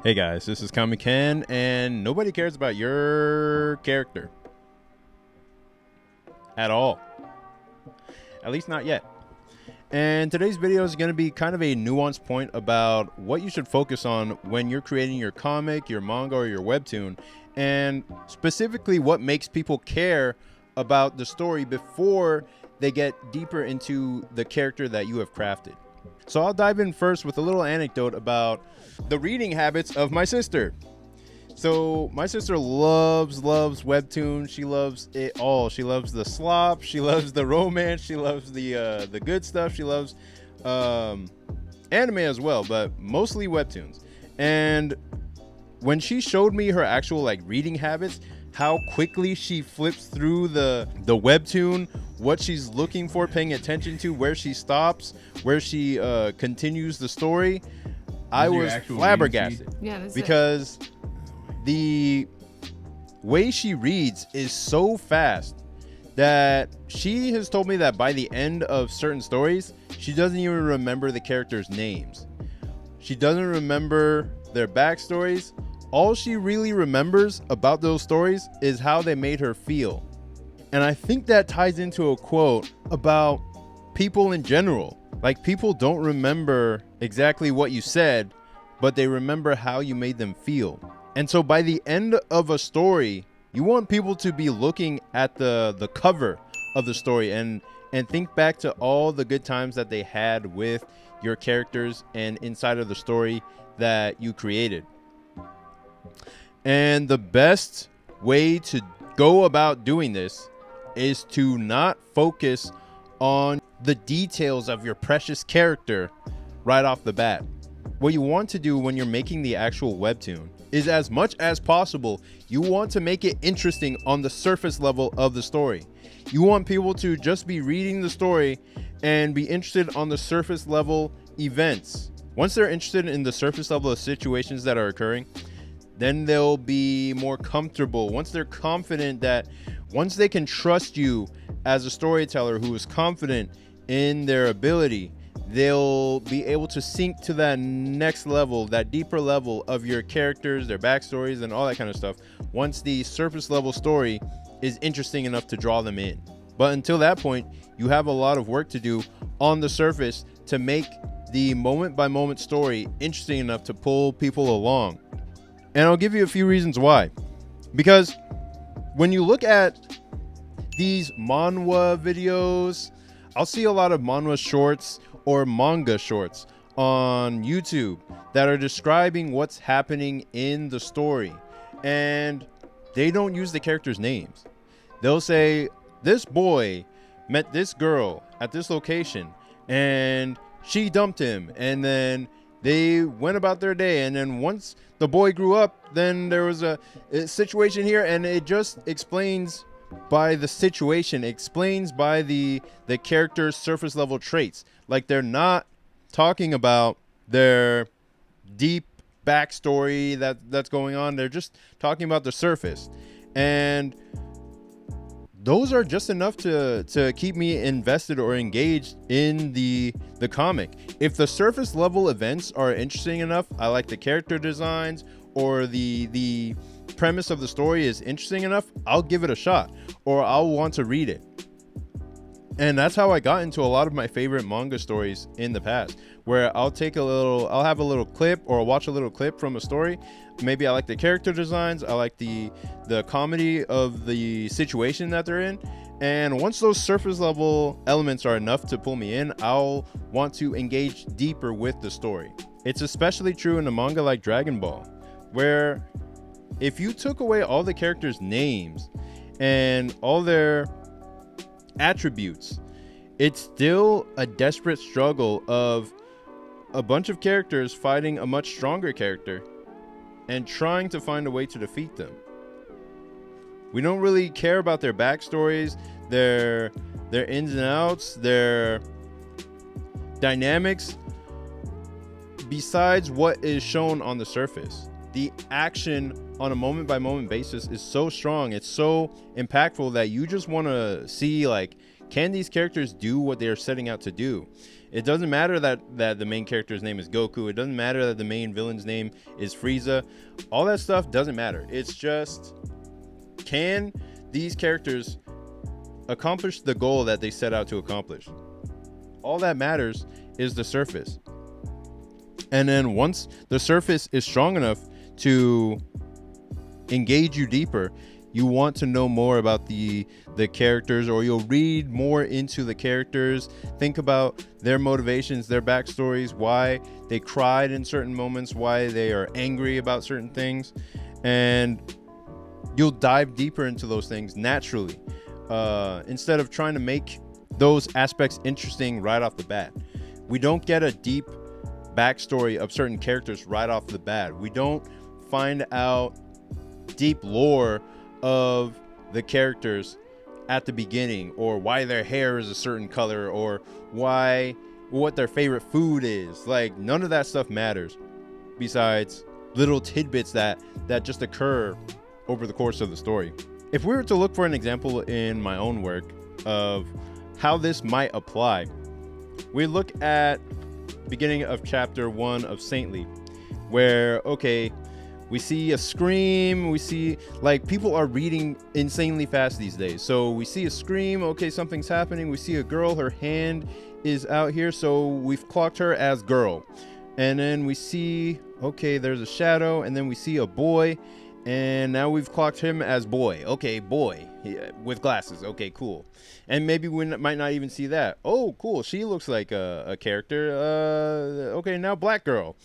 Hey guys, this is Kami Ken, and nobody cares about your character at all. At least not yet. And today's video is going to be kind of a nuanced point about what you should focus on when you're creating your comic, your manga, or your webtoon, and specifically what makes people care about the story before they get deeper into the character that you have crafted. So I'll dive in first with a little anecdote about the reading habits of my sister. So my sister loves webtoons. She loves it all. She loves the slop. She loves the romance. She loves the good stuff. She loves anime as well, but mostly webtoons. And when she showed me her actual reading habits, how quickly she flips through the webtoon, what she's looking for, paying attention to, where she stops, where she continues the story, I was flabbergasted. Yeah, that's because the way she reads is so fast that she has told me that by the end of certain stories, she doesn't even remember the characters' names. She doesn't remember their backstories. All she really remembers about those stories is how they made her feel. And I think that ties into a quote about people in general. Like, people don't remember exactly what you said, but they remember how you made them feel. And so by the end of a story, you want people to be looking at the cover of the story and think back to all the good times that they had with your characters and inside of the story that you created. And the best way to go about doing this is to not focus on the details of your precious character right off the bat. What you want to do when you're making the actual webtoon is, as much as possible, you want to make it interesting on the surface level of the story. You want people to just be reading the story and be interested on the surface level events. Once they're interested in the surface level of situations that are occurring, then they'll be more comfortable. Once they're confident that, once they can trust you as a storyteller who is confident in their ability, they'll be able to sink to that next level, that deeper level of your characters, their backstories, and all that kind of stuff, once the surface level story is interesting enough to draw them in. But until that point, you have a lot of work to do on the surface to make the moment by moment story interesting enough to pull people along. And I'll give you a few reasons why. Because when you look at these manhwa videos, I'll see a lot of manhwa shorts or manga shorts on YouTube that are describing what's happening in the story. And they don't use the characters' names. They'll say, this boy met this girl at this location and she dumped him, and then they went about their day, and then once the boy grew up, then there was a situation here, and it just explains by the situation, explains by the character's surface level traits. Like, they're not talking about their deep backstory that's going on. They're just talking about the surface, and those are just enough to keep me invested or engaged in the comic. If the surface level events are interesting enough, I like the character designs, or the premise of the story is interesting enough, I'll give it a shot, or I'll want to read it. And that's how I got into a lot of my favorite manga stories in the past, where I'll have a little clip, or watch a little clip from a story. Maybe I like the character designs, I like the comedy of the situation that they're in, and once those surface level elements are enough to pull me in, I'll want to engage deeper with the story. It's especially true in a manga like Dragon Ball, where if you took away all the characters' names and all their attributes, it's still a desperate struggle of a bunch of characters fighting a much stronger character and trying to find a way to defeat them. We don't really care about their backstories, their ins and outs, their dynamics, besides what is shown on the surface. The action on a moment by moment basis is so strong, it's so impactful, that you just want to see, like, can these characters do what they're setting out to do? It doesn't matter that the main character's name is Goku. It doesn't matter that the main villain's name is Frieza. All that stuff doesn't matter. It's just, can these characters accomplish the goal that they set out to accomplish? All that matters is the surface. And then once the surface is strong enough to engage you deeper, you want to know more about the characters, or you'll read more into the characters, think about their motivations, their backstories, why they cried in certain moments, why they are angry about certain things, and you'll dive deeper into those things naturally, instead of trying to make those aspects interesting right off the bat. We don't get a deep backstory of certain characters right off the bat. We don't find out deep lore of the characters at the beginning, or why their hair is a certain color, or what their favorite food is. Like, none of that stuff matters, besides little tidbits that just occur over the course of the story. If we were to look for an example in my own work of how this might apply, we look at beginning of chapter 1 of Saintly, where, okay, we see a scream, we see, like, people are reading insanely fast these days. So we see a scream, okay, something's happening. We see a girl, her hand is out here, so we've clocked her as girl. And then we see, okay, there's a shadow, and then we see a boy, and now we've clocked him as boy. Okay, boy, with glasses. Okay, cool. And maybe we might not even see that. Oh, cool, she looks like a character. Okay, now black girl.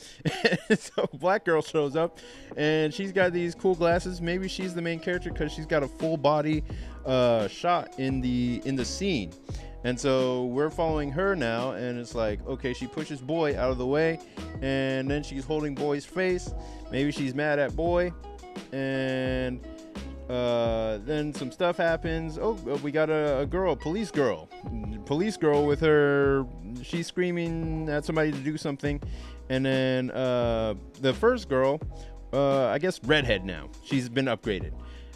So black girl shows up, and she's got these cool glasses. Maybe she's the main character because she's got a full body shot in the scene. And so we're following her now, and it's like, okay, she pushes boy out of the way, and then she's holding boy's face. Maybe she's mad at boy, and then some stuff happens. Oh, we got a girl, police girl with her, she's screaming at somebody to do something. And then the first girl, I guess redhead now, she's been upgraded,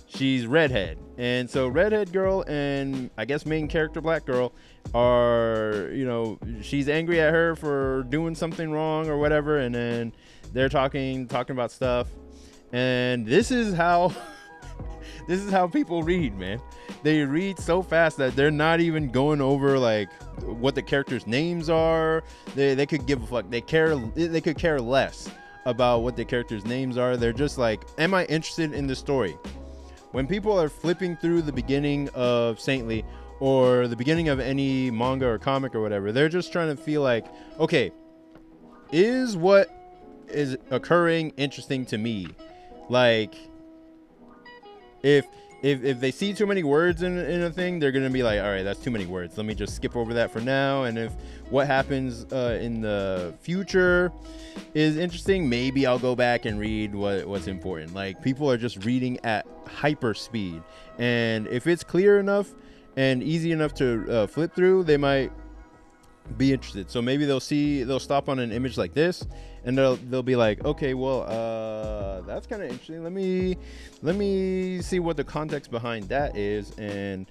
she's redhead. And so redhead girl and I guess main character black girl are, she's angry at her for doing something wrong or whatever, and then they're talking about stuff. And this is how people read, man. They read so fast that they're not even going over like what the characters' names are. They could give a fuck. They could care less about what the characters' names are. They're just like, am I interested in the story? When people are flipping through the beginning of Saintly or the beginning of any manga or comic or whatever, they're just trying to feel like, okay, is what is occurring interesting to me? Like, if they see too many words in a thing, they're gonna be like, all right, that's too many words, let me just skip over that for now. And if what happens in the future is interesting, maybe I'll go back and read what's important. Like, people are just reading at hyper speed, and if it's clear enough and easy enough to flip through, they might be interested. So maybe they'll stop on an image like this, and they'll be like, okay, well, that's kind of interesting, let me see what the context behind that is. And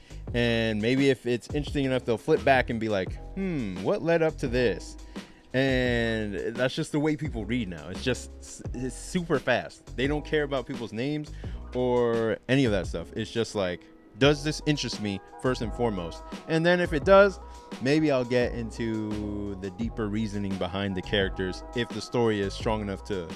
maybe if it's interesting enough, they'll flip back and be like, what led up to this? And that's just the way people read now. It's super fast. They don't care about people's names or any of that stuff. It's just like, does this interest me first and foremost? And then if it does, maybe I'll get into the deeper reasoning behind the characters if the story is strong enough to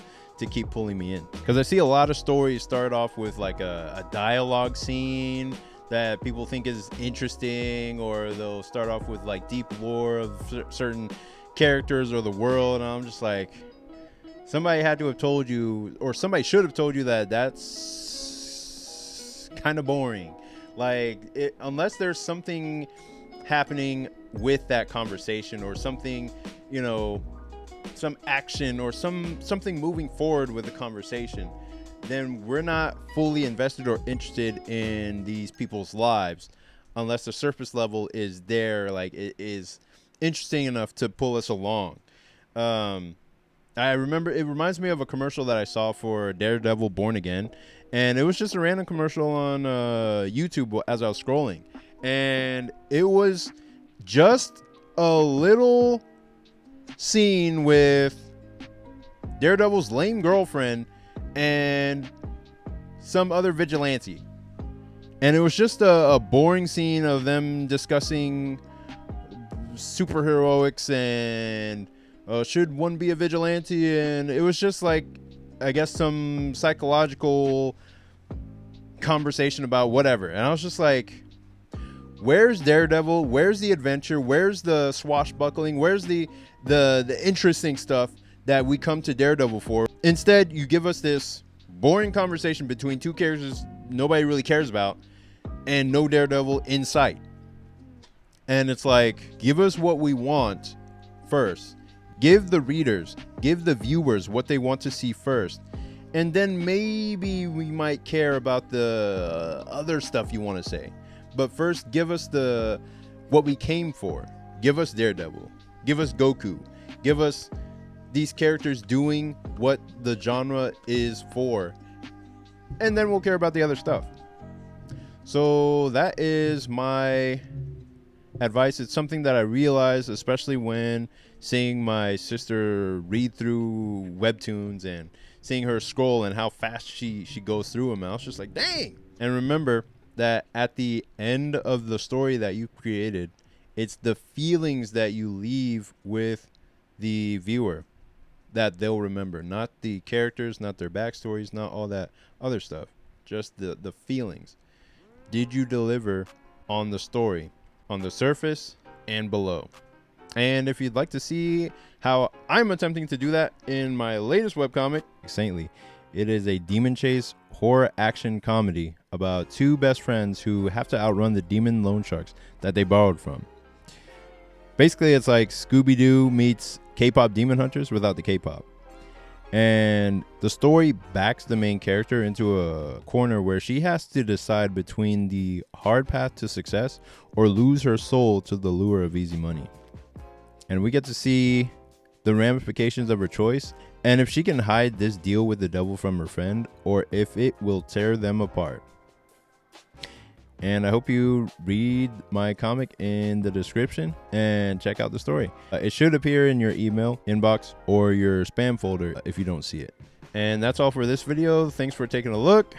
keep pulling me in. Because I see a lot of stories start off with like a dialogue scene that people think is interesting, or they'll start off with like deep lore of certain characters or the world, and I'm just like, somebody had to have told you, or somebody should have told you that that's kind of boring. Like, unless there's something happening with that conversation, or something, some action or something moving forward with the conversation, then we're not fully invested or interested in these people's lives, unless the surface level is there, like it is interesting enough to pull us along. I remember, it reminds me of a commercial that I saw for Daredevil Born Again, and it was just a random commercial on YouTube as I was scrolling, and it was just a little scene with Daredevil's lame girlfriend and some other vigilante. And it was just a boring scene of them discussing superheroics and should one be a vigilante, and it was just like, I guess, some psychological conversation about whatever. And I was just like, where's Daredevil? Where's the adventure? Where's the swashbuckling? Where's the interesting stuff that we come to Daredevil for? Instead, you give us this boring conversation between two characters nobody really cares about, and no Daredevil in sight. And it's like, give us what we want first. Give the readers, give the viewers what they want to see first. And then maybe we might care about the other stuff you want to say. But first, give us what we came for. Give us Daredevil. Give us Goku. Give us these characters doing what the genre is for. And then we'll care about the other stuff. So that is my advice. It's something that I realized, especially when seeing my sister read through webtoons and seeing her scroll and how fast she goes through them. I was just like, dang. And remember that at the end of the story that you created, it's the feelings that you leave with the viewer that they'll remember, not the characters, not their backstories, not all that other stuff, just the feelings. Did you deliver on the story, on the surface and below? And if you'd like to see how I'm attempting to do that in my latest webcomic, Saintly, it is a demon chase horror action comedy about two best friends who have to outrun the demon loan sharks that they borrowed from. Basically, it's like Scooby-Doo meets K-pop Demon Hunters without the K-pop. And the story backs the main character into a corner where she has to decide between the hard path to success or lose her soul to the lure of easy money. And we get to see the ramifications of her choice, and if she can hide this deal with the devil from her friend, or if it will tear them apart. And I hope you read my comic in the description and check out the story. It should appear in your email inbox or your spam folder if you don't see it. And that's all for this video. Thanks for taking a look.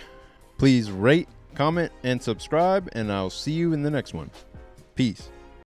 Please rate, comment, and subscribe, and I'll see you in the next one. Peace.